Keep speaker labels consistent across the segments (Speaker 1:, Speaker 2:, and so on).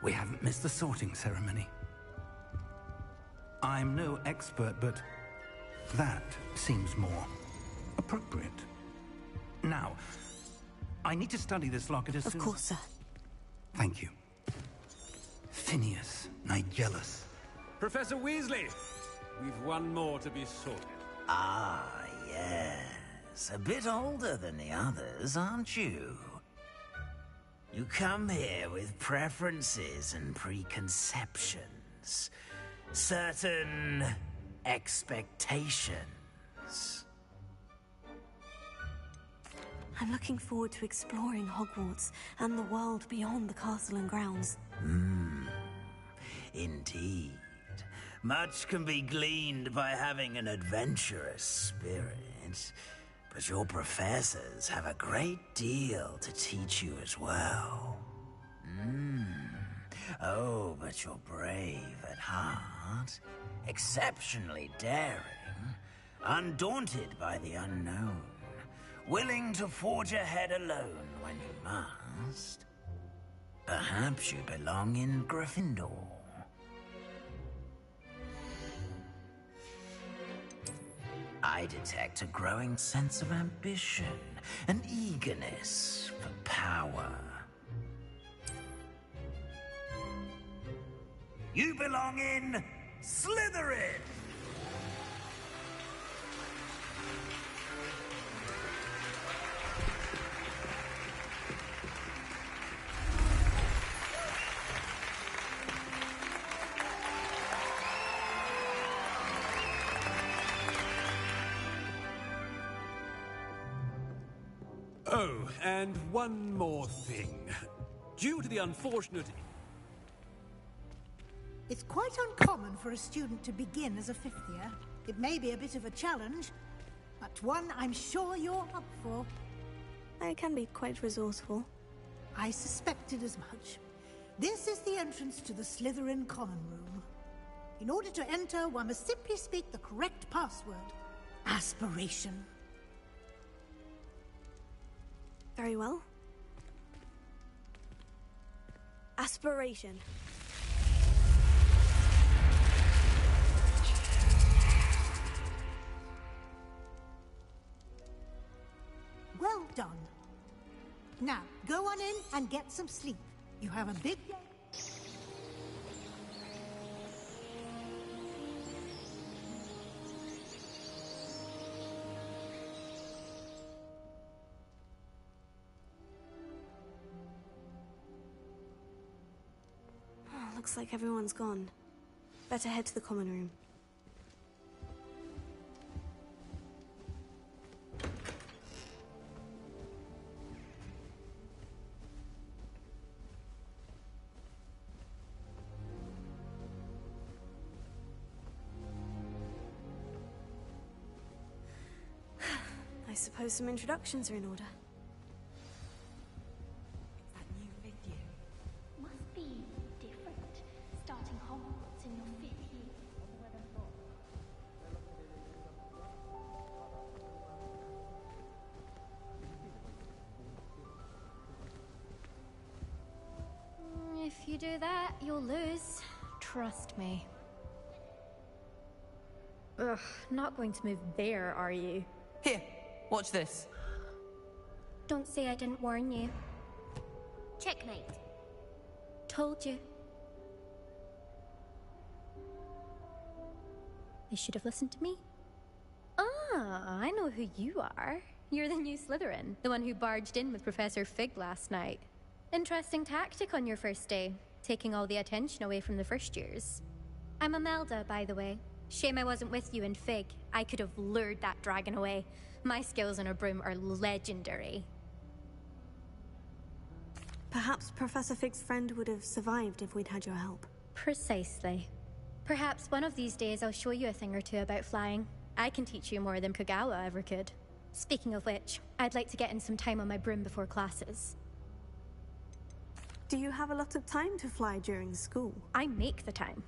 Speaker 1: We haven't missed the sorting ceremony. I'm no expert, but that seems more appropriate. Now, I need to study this locket as soon as...
Speaker 2: Of course, sir.
Speaker 1: Thank you. Phineas, Nigellus.
Speaker 3: Professor Weasley! We've one more to be sorted.
Speaker 4: Ah, yes. A bit older than the others, aren't you? You come here with preferences and preconceptions. Certain expectations.
Speaker 2: I'm looking forward to exploring Hogwarts and the world beyond the castle and grounds.
Speaker 4: Indeed. Much can be gleaned by having an adventurous spirit, but your professors have a great deal to teach you as well. Oh, but you're brave at heart, exceptionally daring, undaunted by the unknown, willing to forge ahead alone when you must. Perhaps you belong in Gryffindor. I detect a growing sense of ambition, an eagerness for power. You belong in Slytherin!
Speaker 3: Oh, and one more thing. Due to the unfortunate...
Speaker 5: It's quite uncommon for a student to begin as a fifth year. It may be a bit of a challenge, but one I'm sure you're up for.
Speaker 2: I can be quite resourceful.
Speaker 5: I suspected as much. This is the entrance to the Slytherin common room. In order to enter, one must simply speak the correct password. Aspiration.
Speaker 2: Very well. Aspiration.
Speaker 5: Well done. Now, go on in and get some sleep. You have a big day.
Speaker 2: Looks like everyone's gone. Better head to the common room. I suppose some introductions are in order.
Speaker 6: That new fifth year must be different. Starting Hogwarts in your fifth year.
Speaker 7: If you do that, you'll lose. Trust me. Ugh, not going to move there, are you?
Speaker 8: Here, watch this.
Speaker 7: Don't say I didn't warn you.
Speaker 6: Checkmate.
Speaker 7: Told you. They should have listened to me. Ah, I know who you are. You're the new Slytherin, the one who barged in with Professor Fig last night. Interesting tactic on your first day, taking all the attention away from the first years. I'm Imelda, by the way. Shame I wasn't with you in Fig. I could have lured that dragon away. My skills on a broom are legendary.
Speaker 2: Perhaps Professor Fig's friend would have survived if we'd had your help.
Speaker 7: Precisely. Perhaps one of these days I'll show you a thing or two about flying. I can teach you more than Kogawa ever could. Speaking of which, I'd like to get in some time on my broom before classes.
Speaker 2: Do you have a lot of time to fly during school?
Speaker 7: I make the time.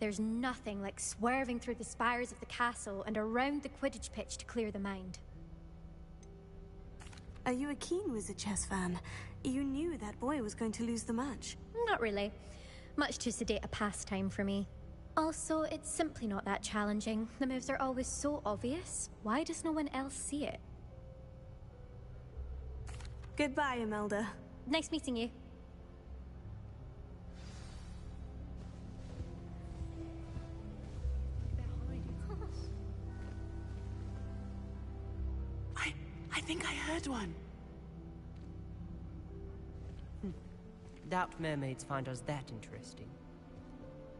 Speaker 7: There's nothing like swerving through the spires of the castle and around the Quidditch pitch to clear the mind.
Speaker 2: Are you a keen Wizard chess fan? You knew that boy was going to lose the match.
Speaker 7: Not really. Much too sedate a pastime for me. Also, it's simply not that challenging. The moves are always so obvious. Why does no one else see it?
Speaker 2: Goodbye, Imelda.
Speaker 7: Nice meeting you.
Speaker 8: I think I heard one.
Speaker 9: Doubt mermaids find us that interesting.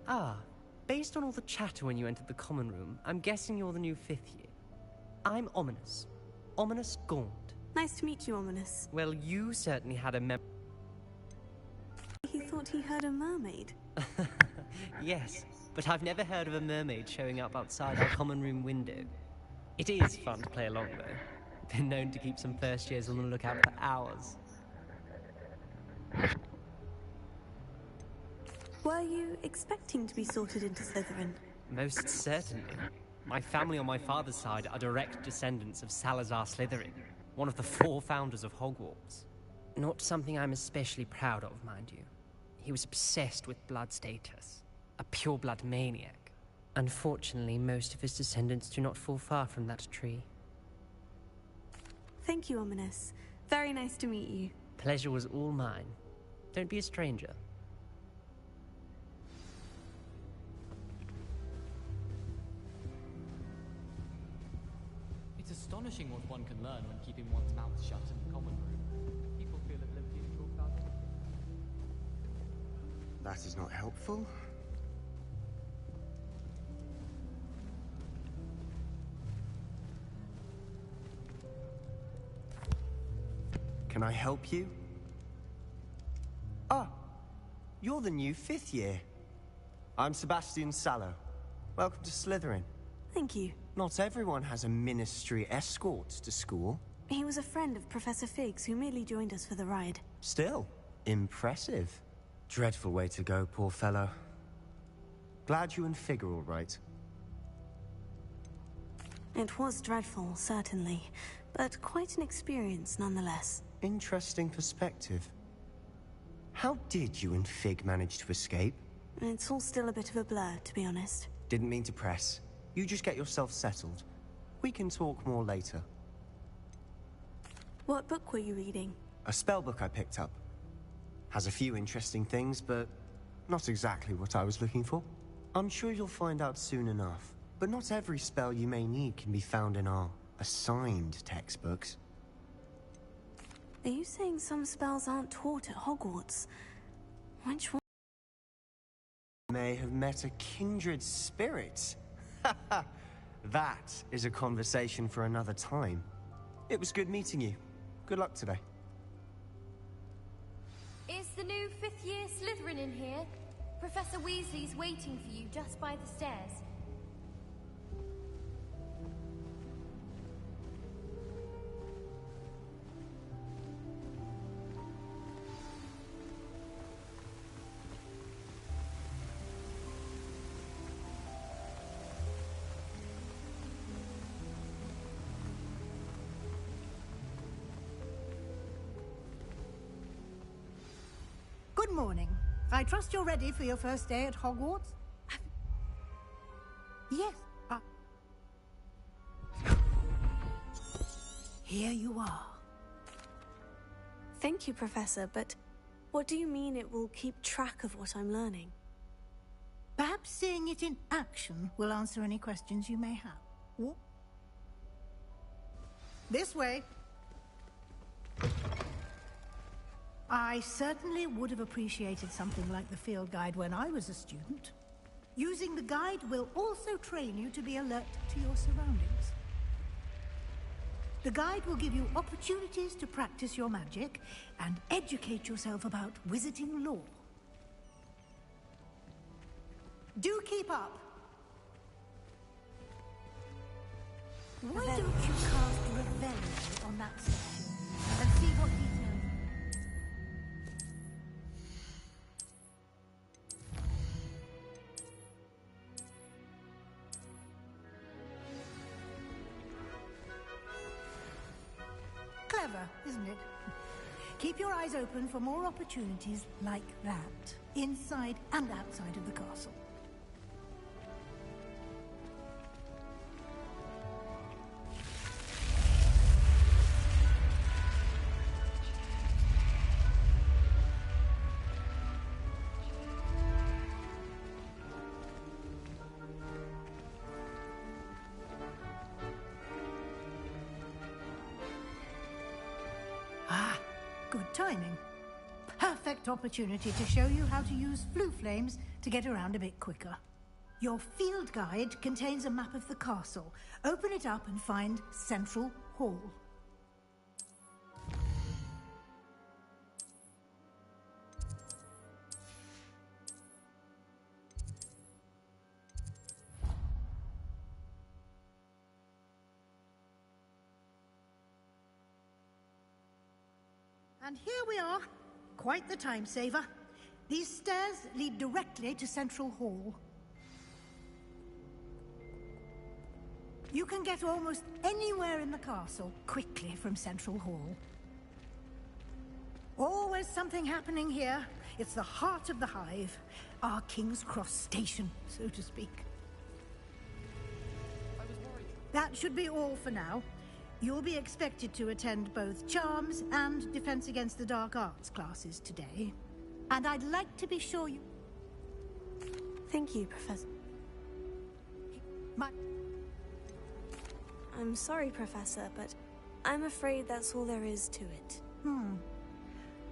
Speaker 9: Ah, based on all the chatter when you entered the common room, I'm guessing you're the new 5th year. I'm Ominous. Ominous Gaunt.
Speaker 2: Nice to meet you, Ominous.
Speaker 9: Well, you certainly had a
Speaker 2: He thought he heard a mermaid.
Speaker 9: Yes, but I've never heard of a mermaid showing up outside our common room window. It is fun to play along, though. Been known to keep some first years on the lookout for hours.
Speaker 2: Were you expecting to be sorted into Slytherin?
Speaker 9: Most certainly. My family on my father's side are direct descendants of Salazar Slytherin, one of the 4 founders of Hogwarts. Not something I'm especially proud of, mind you. He was obsessed with blood status, a pure-blood maniac. Unfortunately, most of his descendants do not fall far from that tree.
Speaker 2: Thank you, Ominous. Very nice to meet you.
Speaker 9: Pleasure was all mine. Don't be a stranger.
Speaker 10: It's astonishing what one can learn when keeping one's mouth shut in the common room. People feel at liberty to talk about it.
Speaker 11: That is not helpful. Can I help you? Ah, you're the new 5th year. I'm Sebastian Sallow. Welcome to Slytherin.
Speaker 2: Thank you.
Speaker 11: Not everyone has a ministry escort to school.
Speaker 2: He was a friend of Professor Fig's who merely joined us for the ride.
Speaker 11: Still, impressive. Dreadful way to go, poor fellow. Glad you and Fig are all right.
Speaker 2: It was dreadful, certainly, but quite an experience nonetheless.
Speaker 11: Interesting perspective. How did you and Fig manage to escape?
Speaker 2: It's all still a bit of a blur, to be honest.
Speaker 11: Didn't mean to press. You just get yourself settled. We can talk more later.
Speaker 2: What book were you reading?
Speaker 11: A spell book I picked up. Has a few interesting things, but not exactly what I was looking for. I'm sure you'll find out soon enough. But not every spell you may need can be found in our assigned textbooks.
Speaker 2: Are you saying some spells aren't taught at Hogwarts? Which one?
Speaker 11: May have met a kindred spirit. That is a conversation for another time. It was good meeting you. Good luck today.
Speaker 6: Is the new 5th year Slytherin in here? Professor Weasley's waiting for you just by the stairs.
Speaker 5: Good morning. I trust you're ready for your first day at Hogwarts? Yes. Here you are.
Speaker 2: Thank you, Professor, but what do you mean it will keep track of what I'm learning?
Speaker 5: Perhaps seeing it in action will answer any questions you may have. What? This way. I certainly would have appreciated something like the field guide when I was a student. Using the guide will also train you to be alert to your surroundings. The guide will give you opportunities to practice your magic and educate yourself about wizarding lore. Do keep up. Why don't you cast Revenge on that section and see what details... Clever, isn't it? Keep your eyes open for more opportunities like that, inside and outside of the castle. Good timing. Perfect opportunity to show you how to use flue flames to get around a bit quicker. Your field guide contains a map of the castle. Open it up and find Central Hall. And here we are. Quite the time saver. These stairs lead directly to Central Hall. You can get almost anywhere in the castle quickly from Central Hall. Always something happening here. It's the heart of the Hive. Our King's Cross station, so to speak. That should be all for now. You'll be expected to attend both Charms and Defense Against the Dark Arts classes today. And I'd like to be sure you...
Speaker 2: Thank you, Professor. I'm sorry, Professor, but I'm afraid that's all there is to it.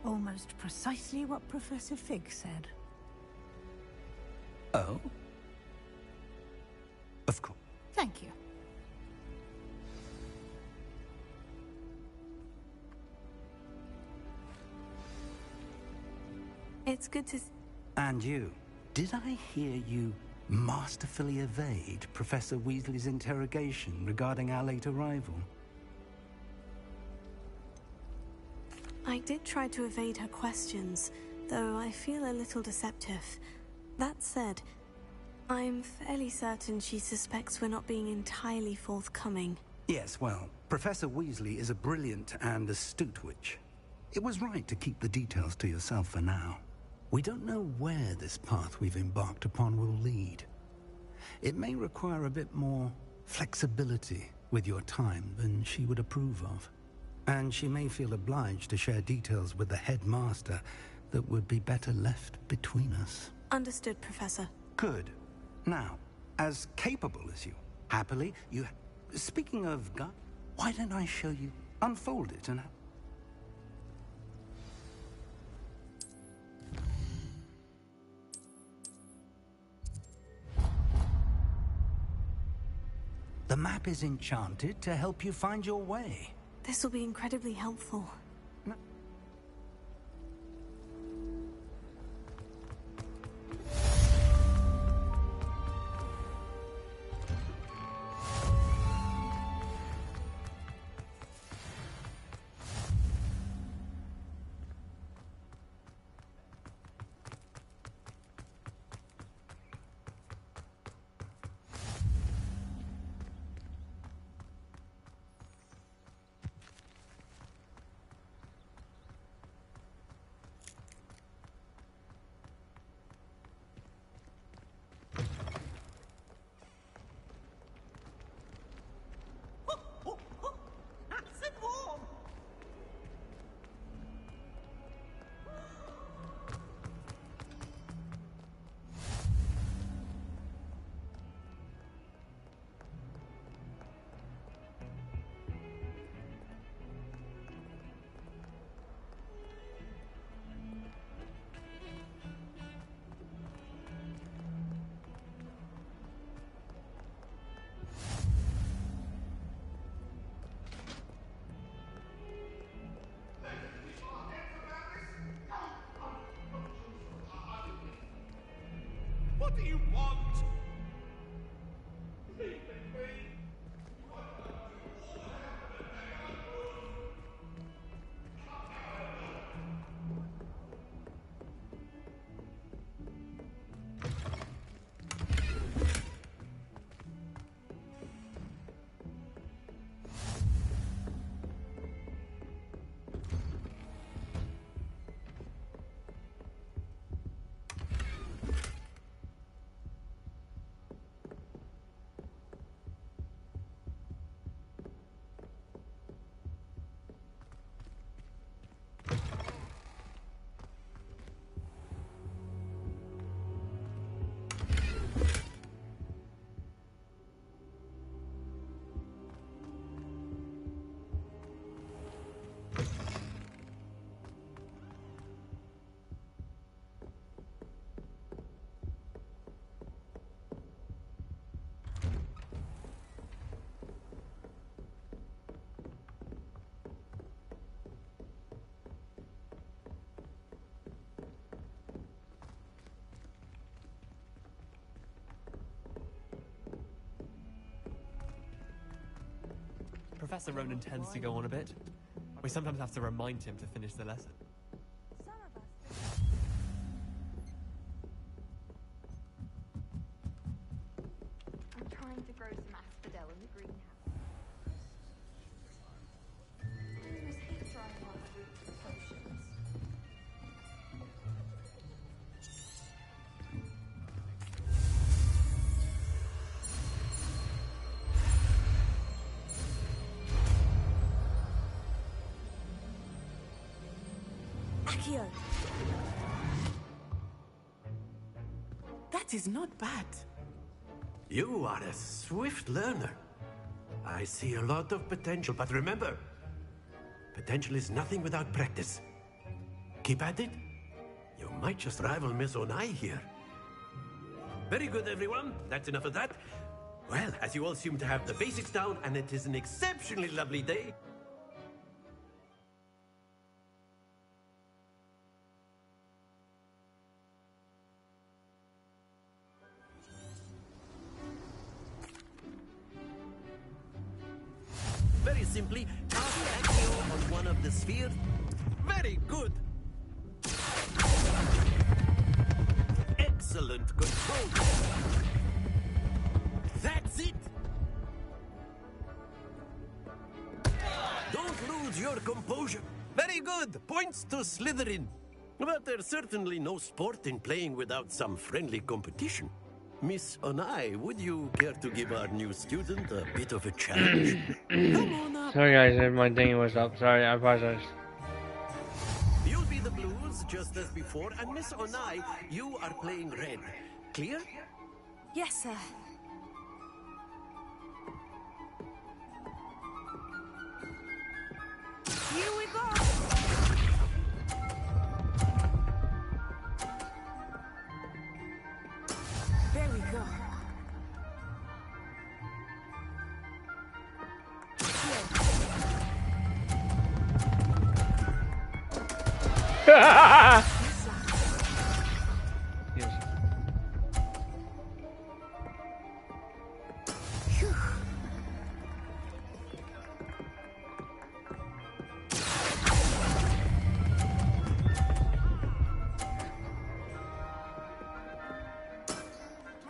Speaker 5: Almost precisely what Professor Fig said.
Speaker 1: Oh? Of course.
Speaker 5: Thank you.
Speaker 2: It's good to...
Speaker 1: And you. Did I hear you masterfully evade Professor Weasley's interrogation regarding our late arrival?
Speaker 2: I did try to evade her questions, though I feel a little deceptive. That said, I'm fairly certain she suspects we're not being entirely forthcoming.
Speaker 1: Yes, well, Professor Weasley is a brilliant and astute witch. It was right to keep the details to yourself for now. We don't know where this path we've embarked upon will lead. It may require a bit more flexibility with your time than she would approve of. And she may feel obliged to share details with the headmaster that would be better left between us.
Speaker 2: Understood, Professor.
Speaker 1: Good. Now, as capable as you, happily, you... Speaking of gun, why don't I show you? Unfold it and... The map is enchanted to help you find your way.
Speaker 2: This will be incredibly helpful.
Speaker 12: What do you want?
Speaker 10: Professor Ronan tends to go on a bit. We sometimes have to remind him to finish the lesson.
Speaker 6: I'm trying to grow some asphodel in the greenhouse. There's heaps running off potions.
Speaker 8: Accio! That is not bad.
Speaker 12: You are a swift learner. I see a lot of potential, but remember, potential is nothing without practice. Keep at it. You might just rival Miss Onai here. Very good, everyone. That's enough of that. Well, as you all seem to have the basics down, and it is an exceptionally lovely day, very simply, cast Accio on one of the spheres. Very good. Excellent control. That's it. Don't lose your composure. Very good. Points to Slytherin. But there's certainly no sport in playing without some friendly competition. Miss Onai, would you care to give our new student a bit of a challenge? Come on up.
Speaker 13: Sorry guys, my thing was up. Sorry, I apologize.
Speaker 12: You'll be the blues, just as before, and Miss Onai, you are playing red. Clear?
Speaker 8: Yes, sir. Here we go! There we go.
Speaker 13: Yes.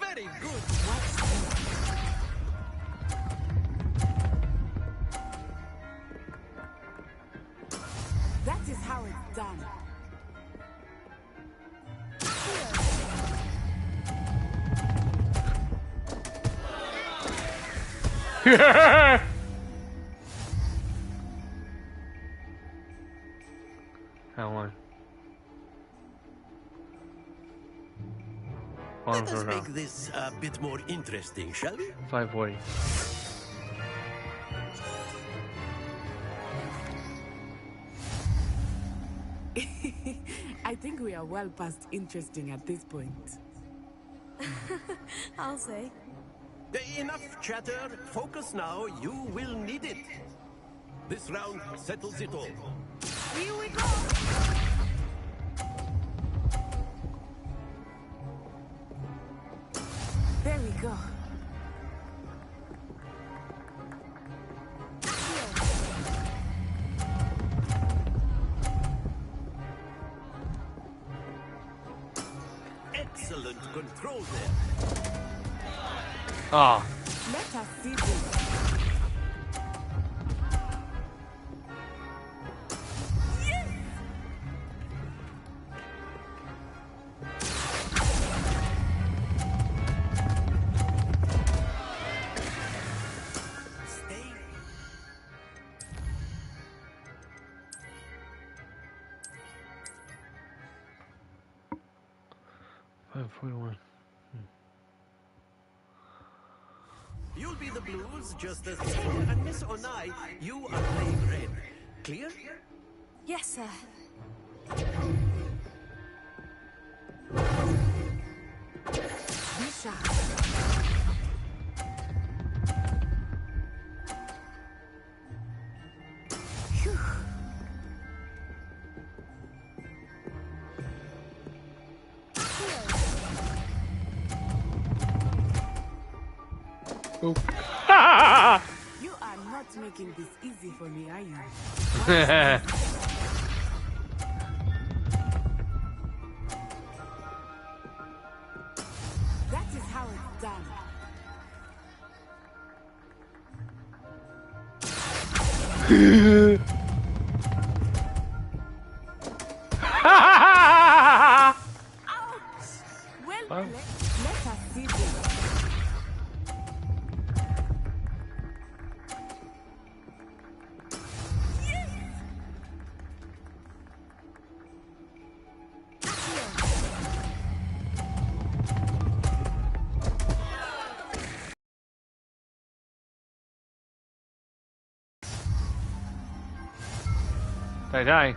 Speaker 12: Very good.
Speaker 8: That is how it's done.
Speaker 13: I won.
Speaker 12: Let us make this a bit more interesting, shall we?
Speaker 13: 540.
Speaker 8: I think we are well past interesting at this point.
Speaker 2: I'll say.
Speaker 12: Enough chatter. Focus now. You will need it. This round settles it all.
Speaker 8: Here we go! There we go.
Speaker 12: Excellent control there.
Speaker 13: Oh.
Speaker 8: Let us see this.
Speaker 12: You'll be the blues, just as before, and Miss Onai, you are playing red. Clear?
Speaker 8: Yes, sir. Misha.
Speaker 13: Oh.
Speaker 8: You are not making this easy for me, are you? That is how it's done. Well, let us see this.
Speaker 13: Die.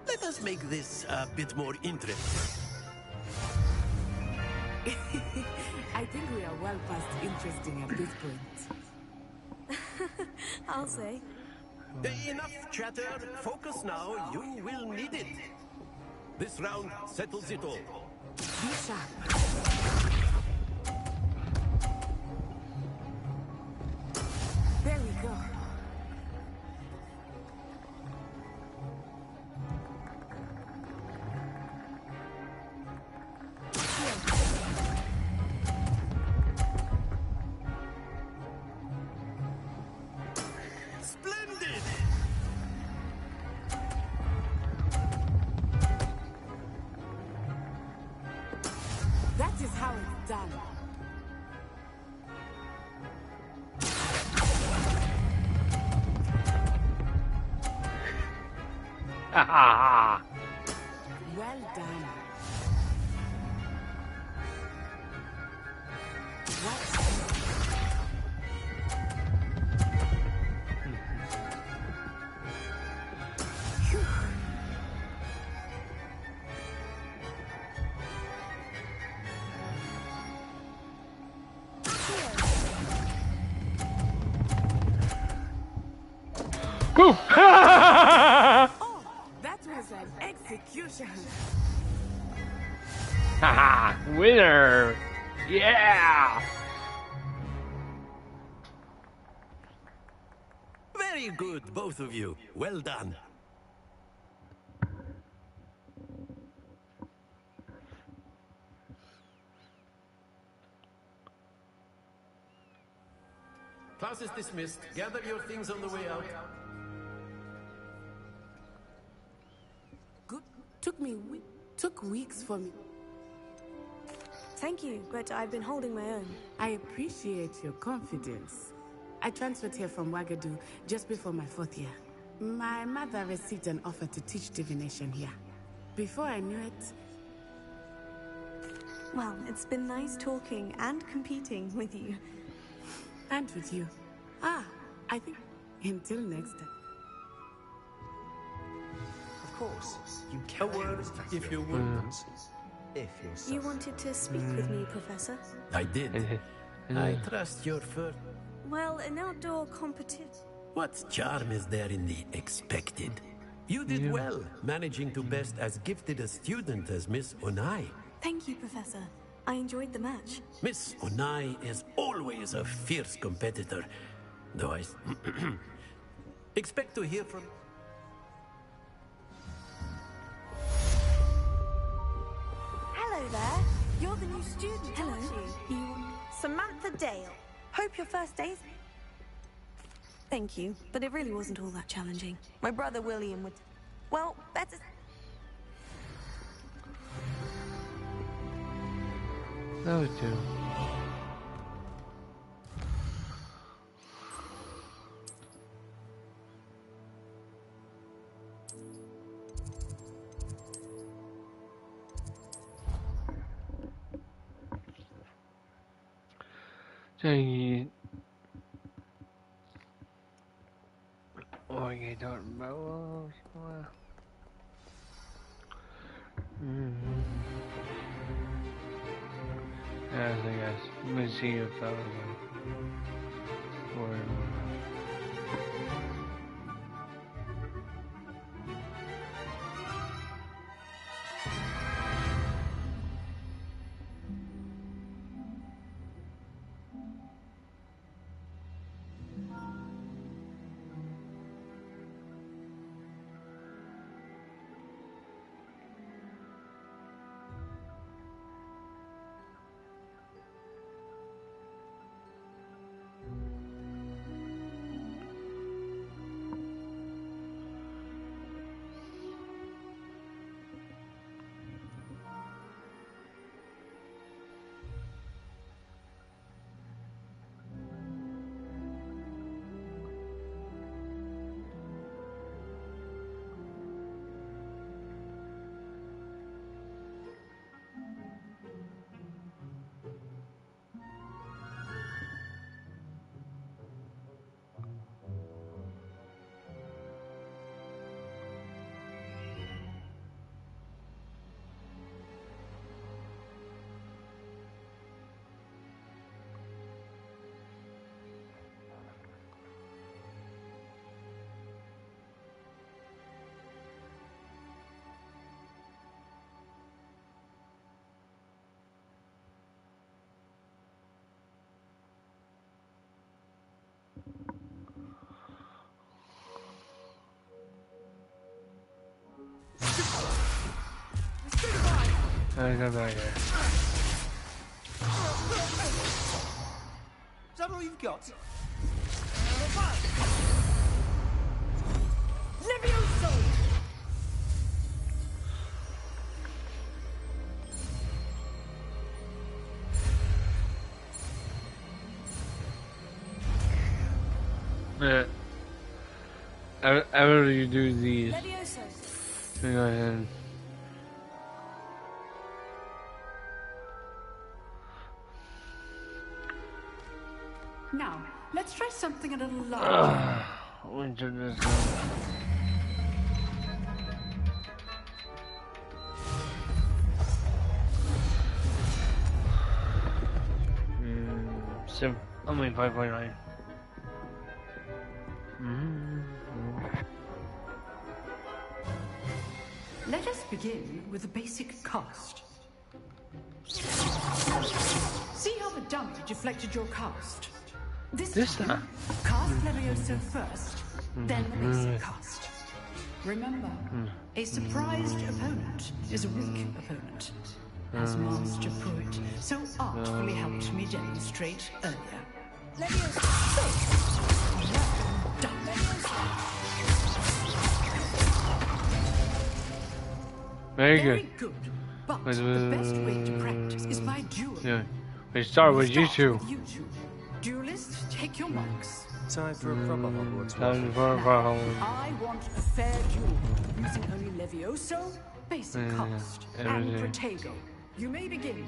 Speaker 12: Let us make this a bit more interesting.
Speaker 8: I think we are well past interesting at this point.
Speaker 2: I'll say.
Speaker 12: Enough chatter. Focus now. You will need it. This round settles it all.
Speaker 8: Be sharp. There we go.
Speaker 12: Splendid!
Speaker 8: That is how it's done. Well done. Oh, that was an execution.
Speaker 13: Haha, winner! Yeah!
Speaker 12: Very good, both of you. Well done. Class is dismissed. Gather your things on the way out.
Speaker 8: Good. Took weeks for me.
Speaker 2: Thank you, but I've been holding my own.
Speaker 8: I appreciate your confidence. I transferred here from Wagadu just before my 4th year. My mother received an offer to teach divination here. Before I knew it...
Speaker 2: Well, it's been nice talking and competing with you.
Speaker 8: And with you. I think until next time.
Speaker 11: Of course, you can.
Speaker 12: A word, if you would.
Speaker 11: If you're
Speaker 2: You wanted to speak with me, Professor?
Speaker 12: I did. I trust your first.
Speaker 2: Well, an outdoor competition.
Speaker 12: What charm is there in the expected? You did well, managing to best as gifted a student as Miss Onai.
Speaker 2: Thank you, Professor. I enjoyed the match.
Speaker 12: Miss Onai is always a fierce competitor, though I expect to hear from...
Speaker 14: Hello there. You're the new student,
Speaker 2: Hello.
Speaker 14: aren't you? Samantha Dale. Hope your first day's...
Speaker 2: Thank you, but it really wasn't all that challenging.
Speaker 14: My brother William would... Well, better...
Speaker 13: Those two. Dang it. Oh, you don't know. I guess. Let me see if that was come back here.
Speaker 15: Is that all you've got?
Speaker 14: Levioso!
Speaker 13: Yeah. Ever you do these,
Speaker 14: Levioso!
Speaker 13: go ahead.
Speaker 16: Now, let's try something a little larger.
Speaker 13: Winter this one. I mean 5.9.
Speaker 16: Let us begin with the basic cast. See how the dummy deflected your cast? This time, cast Levioso first, then the basic cast. Remember, a surprised opponent is a weak opponent, as Master Pruitt so artfully helped me demonstrate earlier. Levioso! Done.
Speaker 13: Very good.
Speaker 16: But the best way to practice is by dueling.
Speaker 13: Yeah. We start with you two.
Speaker 16: Duelists, take your marks.
Speaker 11: Time for a proper Hogwarts.
Speaker 13: Time for a proper
Speaker 16: I want a fair duel using only Levioso, basic cast, and
Speaker 13: everything.
Speaker 16: Protego. You may begin.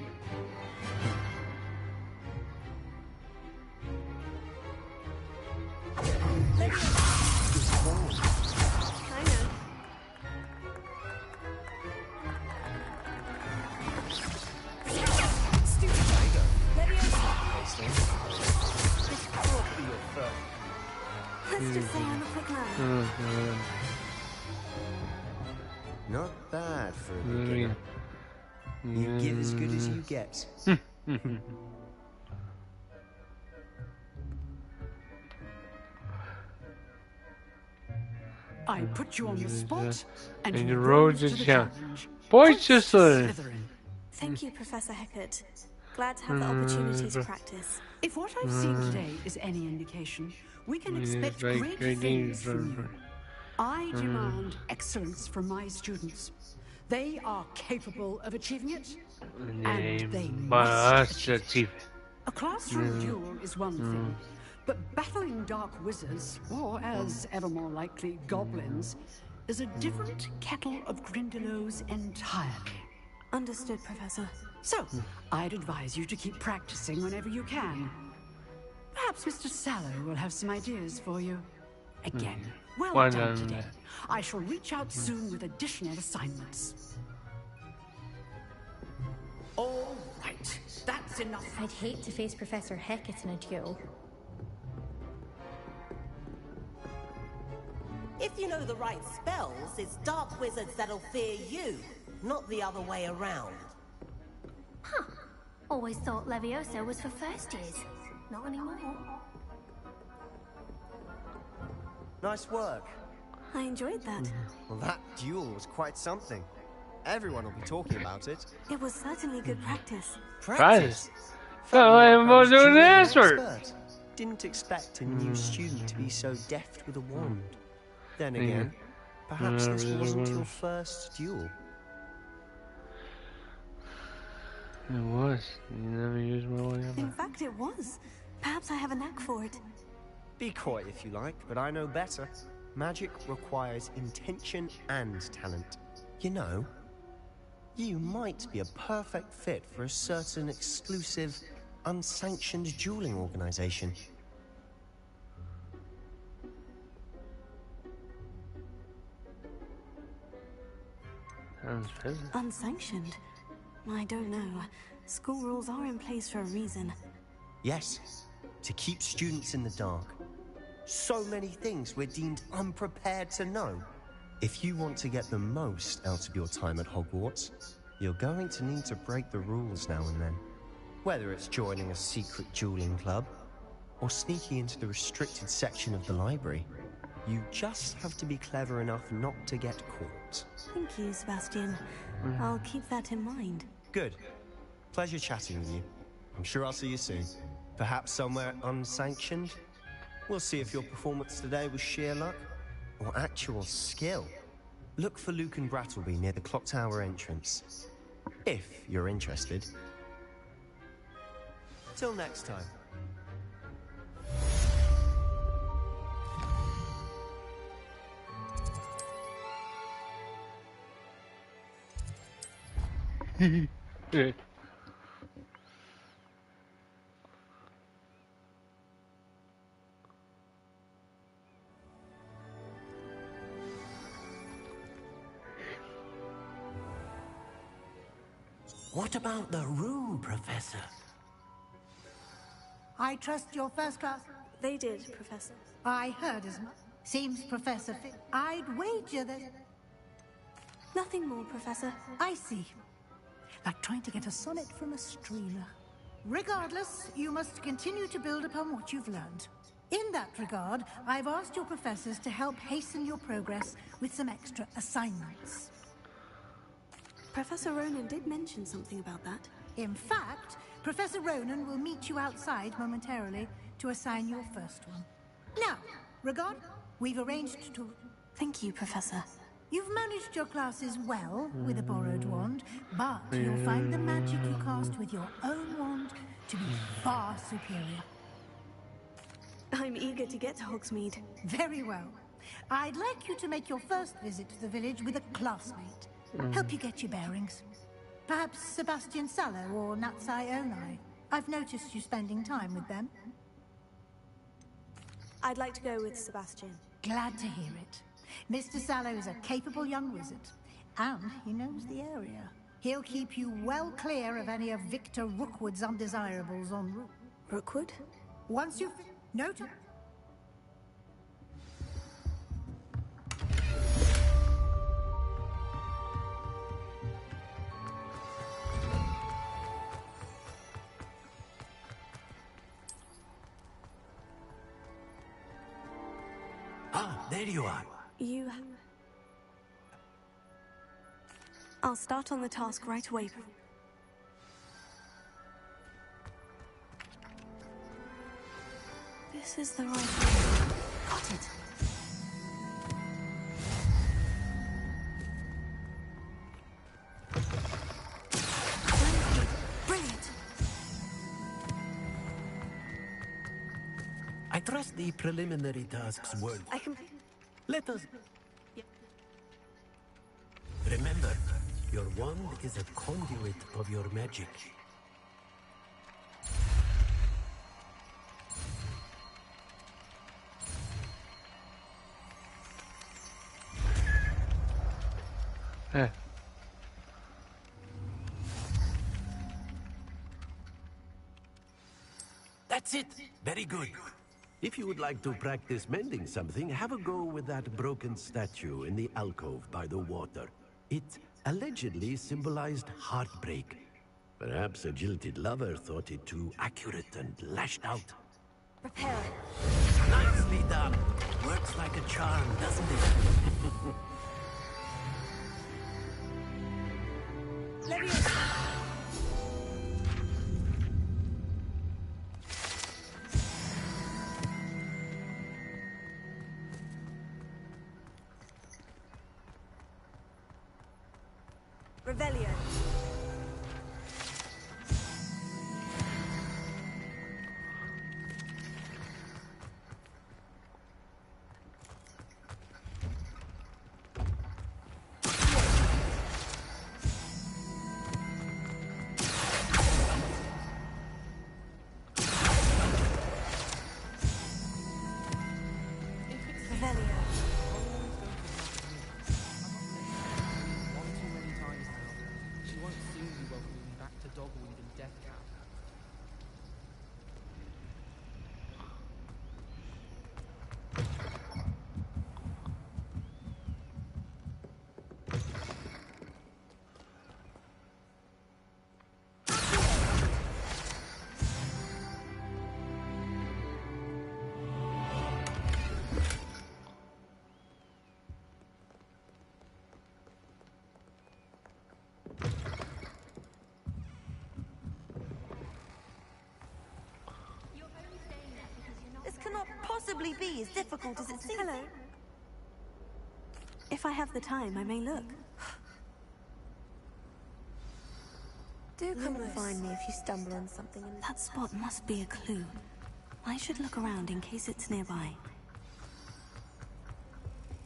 Speaker 2: Let's just say I'm a quick learner.
Speaker 11: Not bad for a beginner. You give as good as you get.
Speaker 16: I put you on the spot, and
Speaker 13: And
Speaker 16: you
Speaker 13: the road
Speaker 16: rose
Speaker 13: to
Speaker 16: the
Speaker 13: challenge.
Speaker 16: challenge.
Speaker 13: Boy, sister.
Speaker 2: Thank you, Professor Heckert. Glad to have the opportunity to practice.
Speaker 16: If what I've seen today is any indication, we can expect great things from you. I demand excellence from my students. They are capable of achieving it, and they must achieve it. A classroom duel is one thing, but battling dark wizards, or as ever more likely, goblins, is a different kettle of Grindylows entirely.
Speaker 2: Understood, Professor.
Speaker 16: So, I'd advise you to keep practicing whenever you can. Perhaps Mr. Sallow will have some ideas for you. Again, well done today. I shall reach out soon with additional assignments. All right, that's enough.
Speaker 7: I'd hate to face Professor Heckett in a duel.
Speaker 17: If you know the right spells, it's dark wizards that'll fear you, not the other way around.
Speaker 6: Huh. Always thought Levioso was for first years. Not anymore.
Speaker 11: Nice work.
Speaker 2: I enjoyed that.
Speaker 11: Well, that duel was quite something. Everyone will be talking about it.
Speaker 2: It was certainly good practice.
Speaker 11: Practice?
Speaker 13: Felt like I was doing this work.
Speaker 11: Expert. Didn't expect a new student to be so deft with a wand. Then again, perhaps this wasn't your first duel.
Speaker 13: It was. You never used my one ever.
Speaker 2: In fact, it was. Perhaps I have a knack for it.
Speaker 11: Be coy if you like, but I know better. Magic requires intention and talent. You know, you might be a perfect fit for a certain exclusive, unsanctioned dueling organization.
Speaker 2: Unsanctioned? I don't know. School rules are in place for a reason.
Speaker 11: Yes, to keep students in the dark. So many things we're deemed unprepared to know. If you want to get the most out of your time at Hogwarts, you're going to need to break the rules now and then. Whether it's joining a secret dueling club, or sneaking into the restricted section of the library, you just have to be clever enough not to get caught.
Speaker 2: Thank you, Sebastian. I'll keep that in mind.
Speaker 11: Good. Pleasure chatting with you. I'm sure I'll see you soon. Perhaps somewhere unsanctioned? We'll see if your performance today was sheer luck or actual skill. Look for Luke and Brattleby near the clock tower entrance. If you're interested. Till next time.
Speaker 12: What about the room, Professor?
Speaker 5: I trust your first class.
Speaker 2: They did, Professor.
Speaker 5: I heard as much. Seems Professor I'd wager that...
Speaker 2: Nothing more, Professor.
Speaker 5: I see. Like trying to get a sonnet from a streamer. Regardless, you must continue to build upon what you've learned. In that regard, I've asked your professors to help hasten your progress with some extra assignments.
Speaker 2: Professor Ronan did mention something about that.
Speaker 5: In fact, Professor Ronan will meet you outside momentarily to assign your first one. Now, Regard, we've arranged to...
Speaker 2: Thank you, Professor.
Speaker 5: You've managed your classes well with a borrowed wand, but you'll find the magic you cast with your own wand to be far superior.
Speaker 2: I'm eager to get to Hogsmeade.
Speaker 5: Very well. I'd like you to make your first visit to the village with a classmate. Help you get your bearings. Perhaps Sebastian Sallow or Natsai Onai. I've noticed you spending time with them.
Speaker 2: I'd like to go with Sebastian.
Speaker 5: Glad to hear it. Mr. Sallow is a capable young wizard, and he knows the area. He'll keep you well clear of any of Victor Rookwood's undesirables en route.
Speaker 2: Rookwood?
Speaker 5: Once you've... Note...
Speaker 12: Ah, there you are.
Speaker 2: You... I'll start on the task right away. This is the right way. Got it. Brilliant.
Speaker 12: I trust the preliminary tasks weren't...
Speaker 2: I can...
Speaker 12: Let us... Remember, your wand is a conduit of your magic. That's it! Very good. If you would like to practice mending something, have a go with that broken statue in the alcove by the water. It allegedly symbolized heartbreak. Perhaps a jilted lover thought it too accurate and lashed out.
Speaker 2: Prepare.
Speaker 12: Nicely done. Works like a charm, doesn't it?
Speaker 2: Revelio.
Speaker 14: possibly be as difficult as it seems.
Speaker 2: Hello. If I have the time, I may look.
Speaker 14: Do come and find me if you stumble on something.
Speaker 2: That spot must be a clue. I should look around in case it's nearby.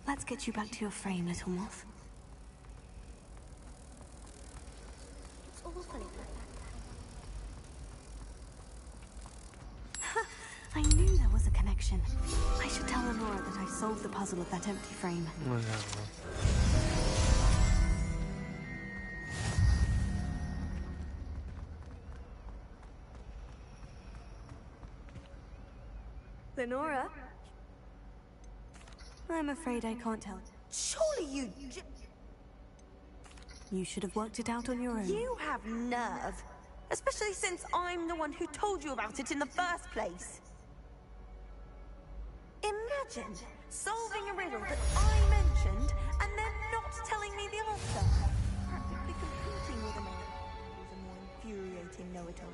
Speaker 2: Let's get you back to your frame, little moth. I knew there was a connection. I should tell Lenora that I solved the puzzle of that empty frame. Lenora? I'm afraid I can't tell.
Speaker 14: Surely you...
Speaker 2: You should have worked it out on your own.
Speaker 14: You have nerve. Especially since I'm the one who told you about it in the first place. Imagine solving a riddle that I mentioned and then not telling me the answer. Practically competing with a man who's a more infuriating know-it-all.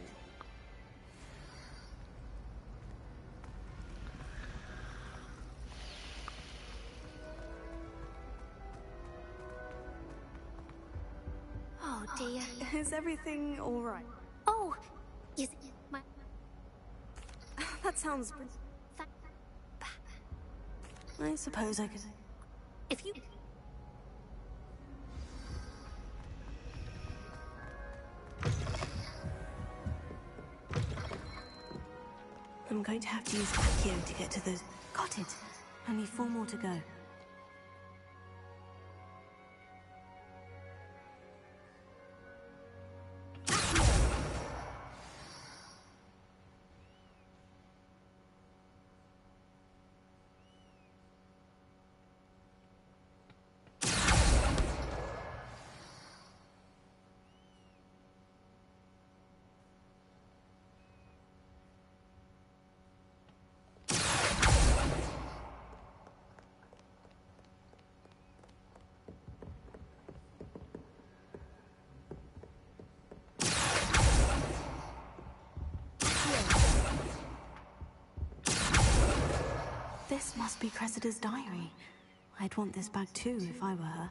Speaker 6: Oh dear.
Speaker 2: Is everything all right?
Speaker 6: Oh, yes, my...
Speaker 2: That sounds... I suppose I could...
Speaker 6: If you...
Speaker 2: I'm going to have to use Accio to get to the... Got it! Only 4 more to go. This must be Cressida's diary. I'd want this back too if I were her.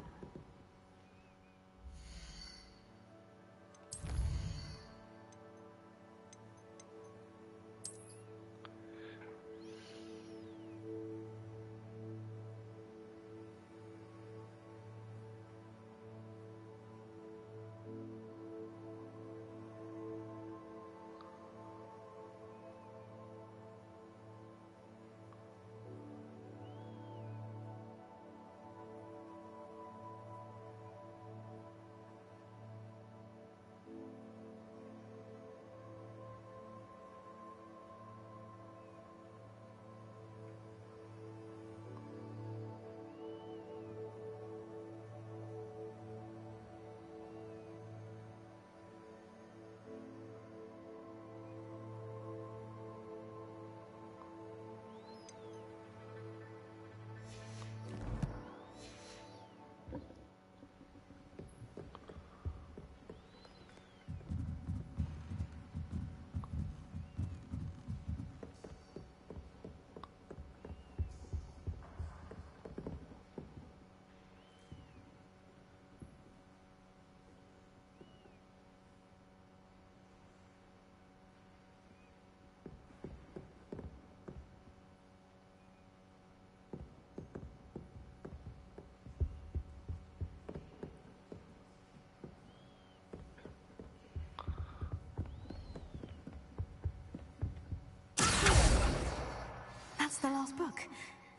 Speaker 2: That's the last book.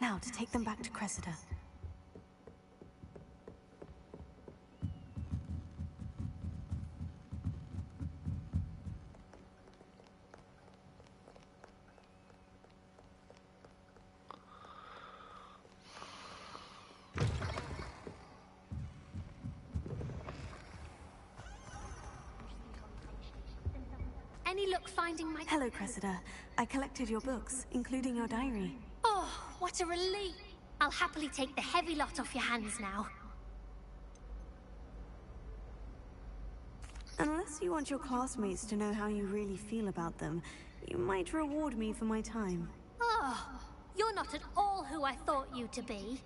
Speaker 2: Now to take them back to Cressida.
Speaker 6: Any luck finding my...
Speaker 2: Hello, Cressida. I collected your books, including your diary.
Speaker 6: Oh, what a relief. I'll happily take the heavy lot off your hands now.
Speaker 2: Unless you want your classmates to know how you really feel about them, you might reward me for my time.
Speaker 6: Oh,
Speaker 15: You're not at all who I thought you to be.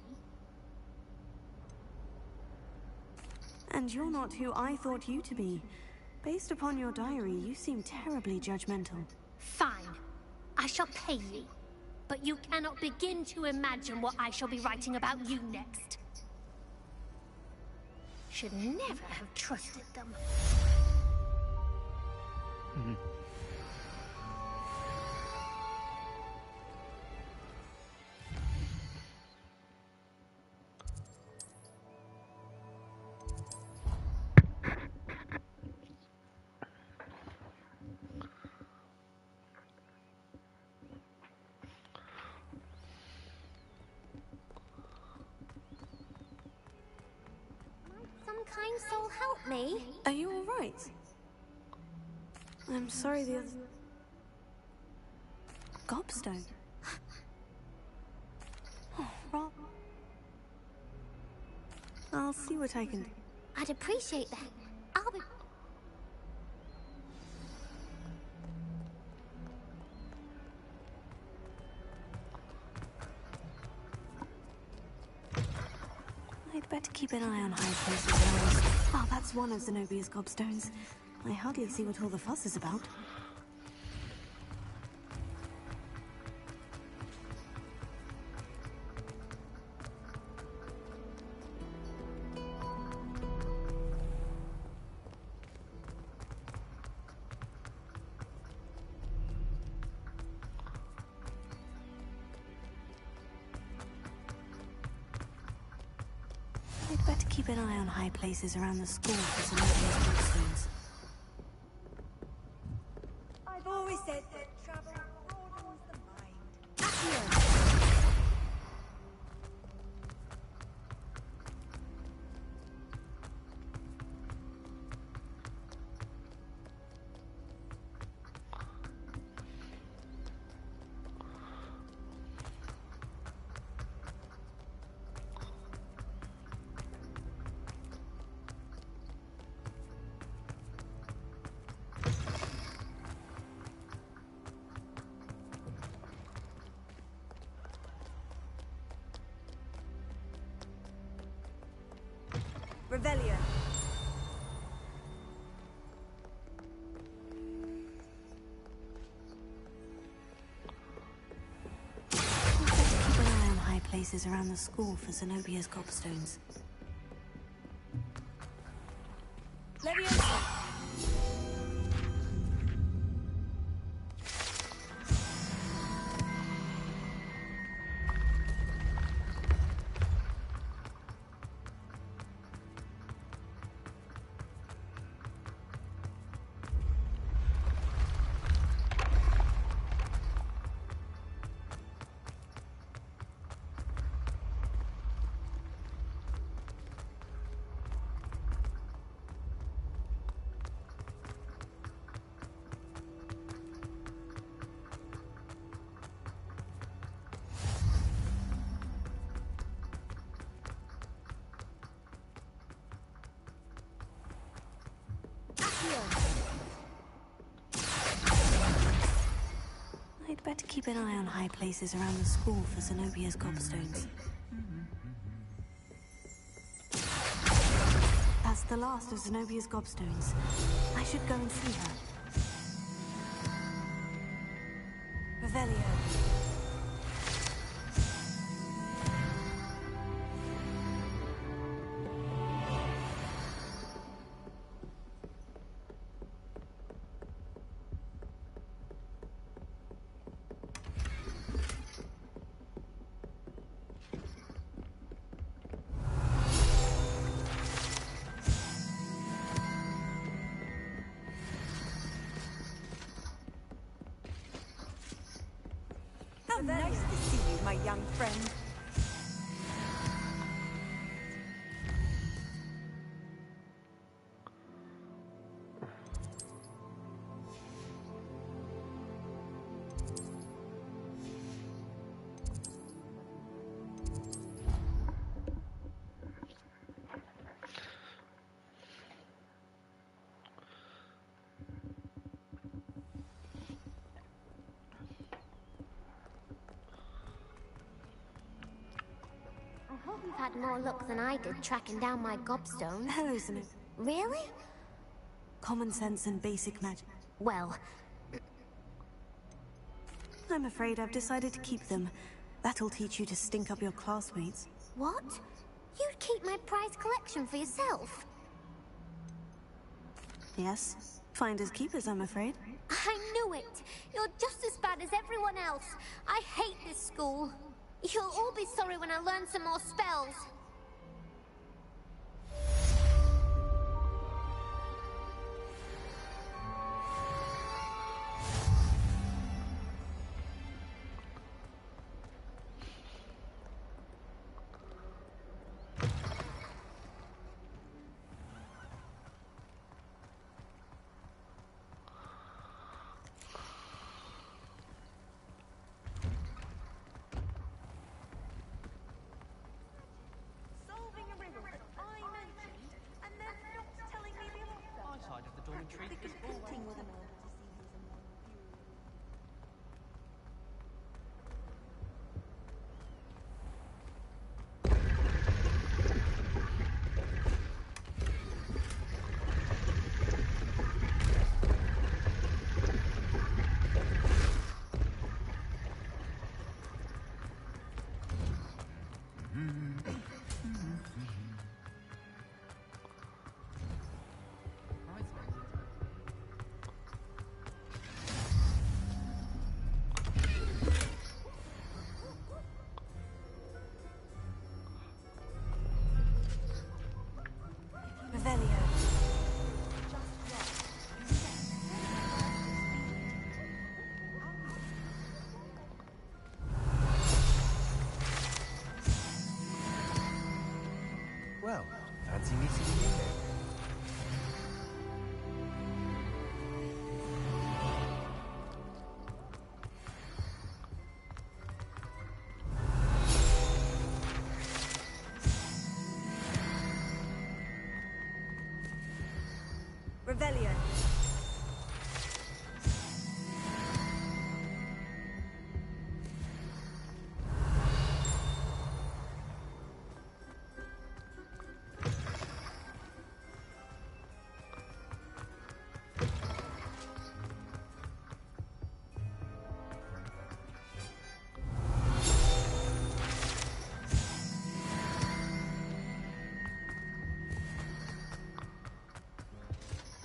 Speaker 2: And you're not who I thought you to be. Based upon your diary, you seem terribly judgmental.
Speaker 15: Fine. I shall pay you. But you cannot begin to imagine what I shall be writing about you next. Should never have trusted them. Some kind soul help me.
Speaker 2: Are you alright? I'm sorry, the other... Gobstone? Oh, Rob. I'll see what I can do.
Speaker 15: I'd appreciate that. I'll be...
Speaker 2: I'd better keep an eye on high places around. Oh, that's one of Zenobia's gobstones. I hardly see what all the fuss is about. I'd better keep an eye on high places around the school for Zenobia's gobstones.
Speaker 14: I've always said that travel broadens the mind. Revelio.
Speaker 2: I'd better keep an eye on high places around the school for Zenobia's gobstones.
Speaker 14: Leviosa.
Speaker 2: I'd better keep an eye on high places around the school for Zenobia's gobstones. That's the last of Zenobia's gobstones. I should go and see her. Revelio.
Speaker 14: How nice to see you, my young friend.
Speaker 15: You've had more luck than I did tracking down my gobstones.
Speaker 2: Hello, Sanu.
Speaker 15: Really?
Speaker 2: Common sense and basic magic.
Speaker 15: Well,
Speaker 2: I'm afraid I've decided to keep them. That'll teach you to stink up your classmates.
Speaker 15: what? You'd keep my prized collection for yourself?
Speaker 2: Yes. Finders keepers, I'm afraid.
Speaker 15: I knew it! You're just as bad as everyone else. I hate this school. You'll all be sorry when I learn some more spells.
Speaker 14: Solving a riddle that I mentioned, and then not telling me the answer.
Speaker 10: My side of the dormitory
Speaker 14: Practically
Speaker 10: is
Speaker 14: competing with an order to see who's a more infuriating.
Speaker 2: Revelio.
Speaker 11: Well, fancy meeting you.
Speaker 2: Revelio.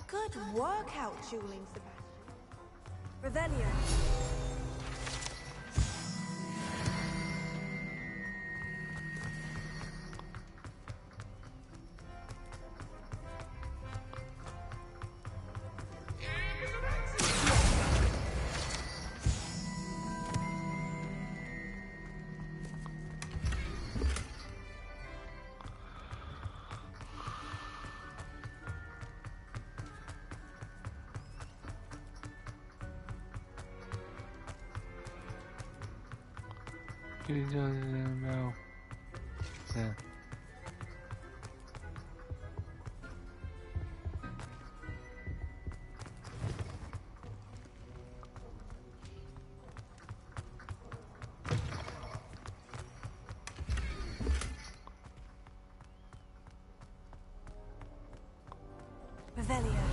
Speaker 14: Good work out, dueling Sebastian.
Speaker 2: Revelio.
Speaker 13: Yeah.
Speaker 2: Revelio.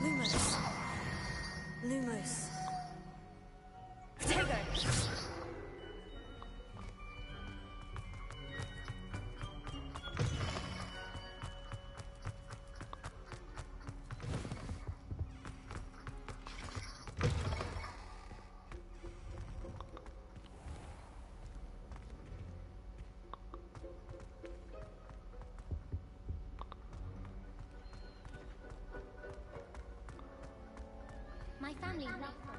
Speaker 2: Lumos. Lumos. Tego.
Speaker 15: My family loves them.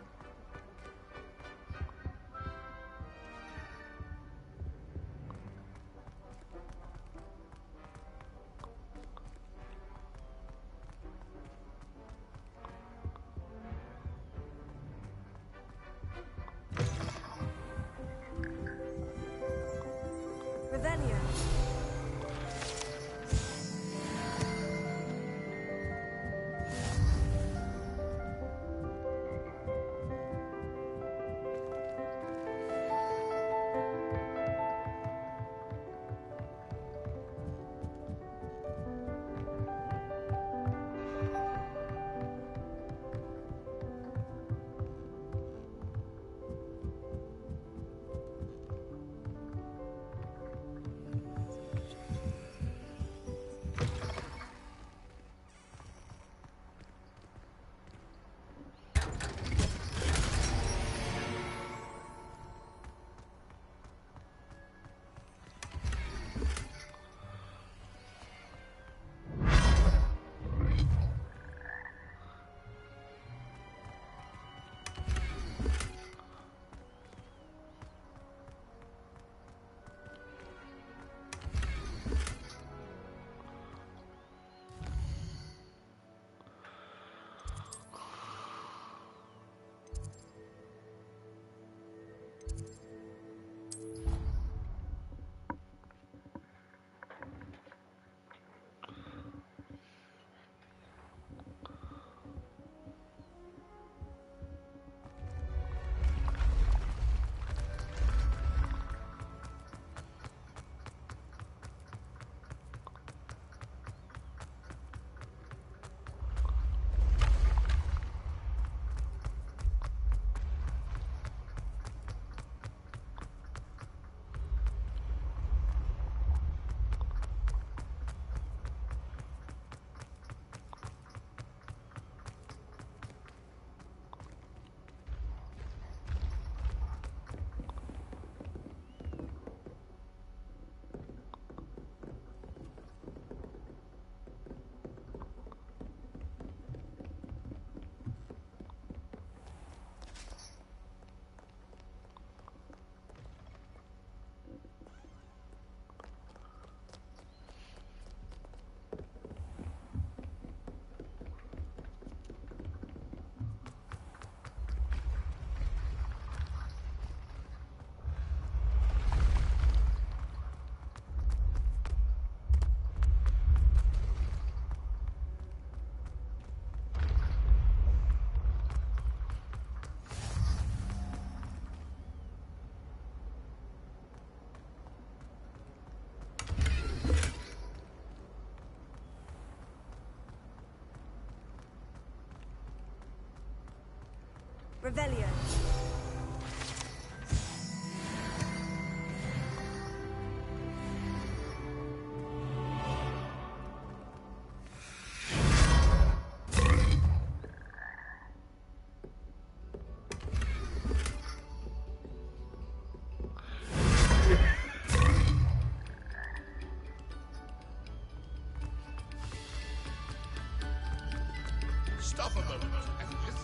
Speaker 2: Revelio.
Speaker 14: Revelio.
Speaker 18: Stop a moment and listen.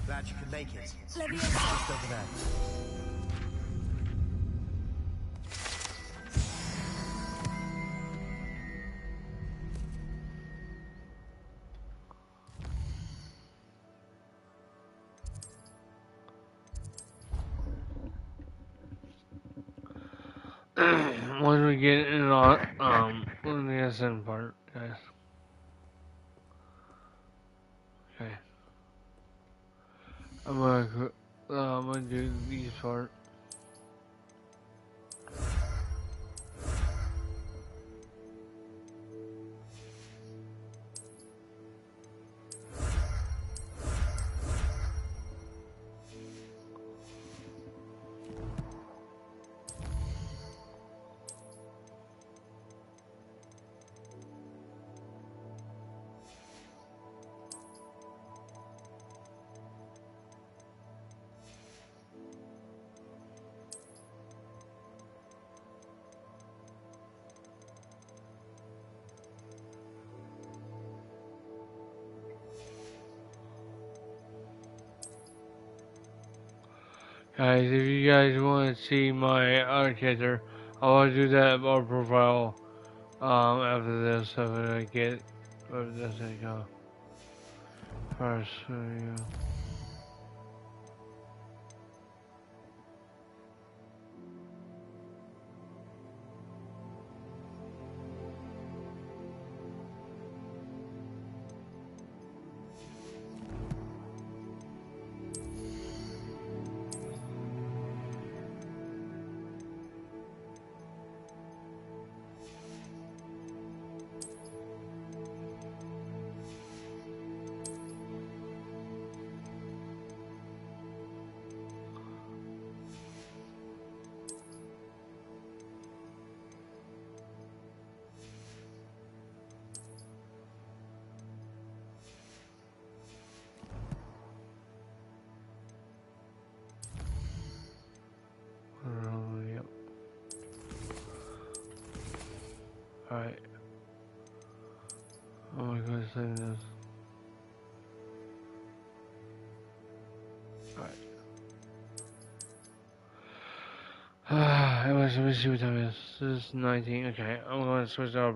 Speaker 11: Glad you could make it.
Speaker 14: Leviosa.
Speaker 11: Just over there.
Speaker 13: Once we get in on the ascent part, guys. Okay. I'm gonna do these part. Guys, if you guys want to see my other character, I will do that about profile after this, so that I get where does it go first. There you go. Yep. Alright. Oh my god, save this. Alright. Let me see what time it is. This is 19. Okay, I'm going to switch over.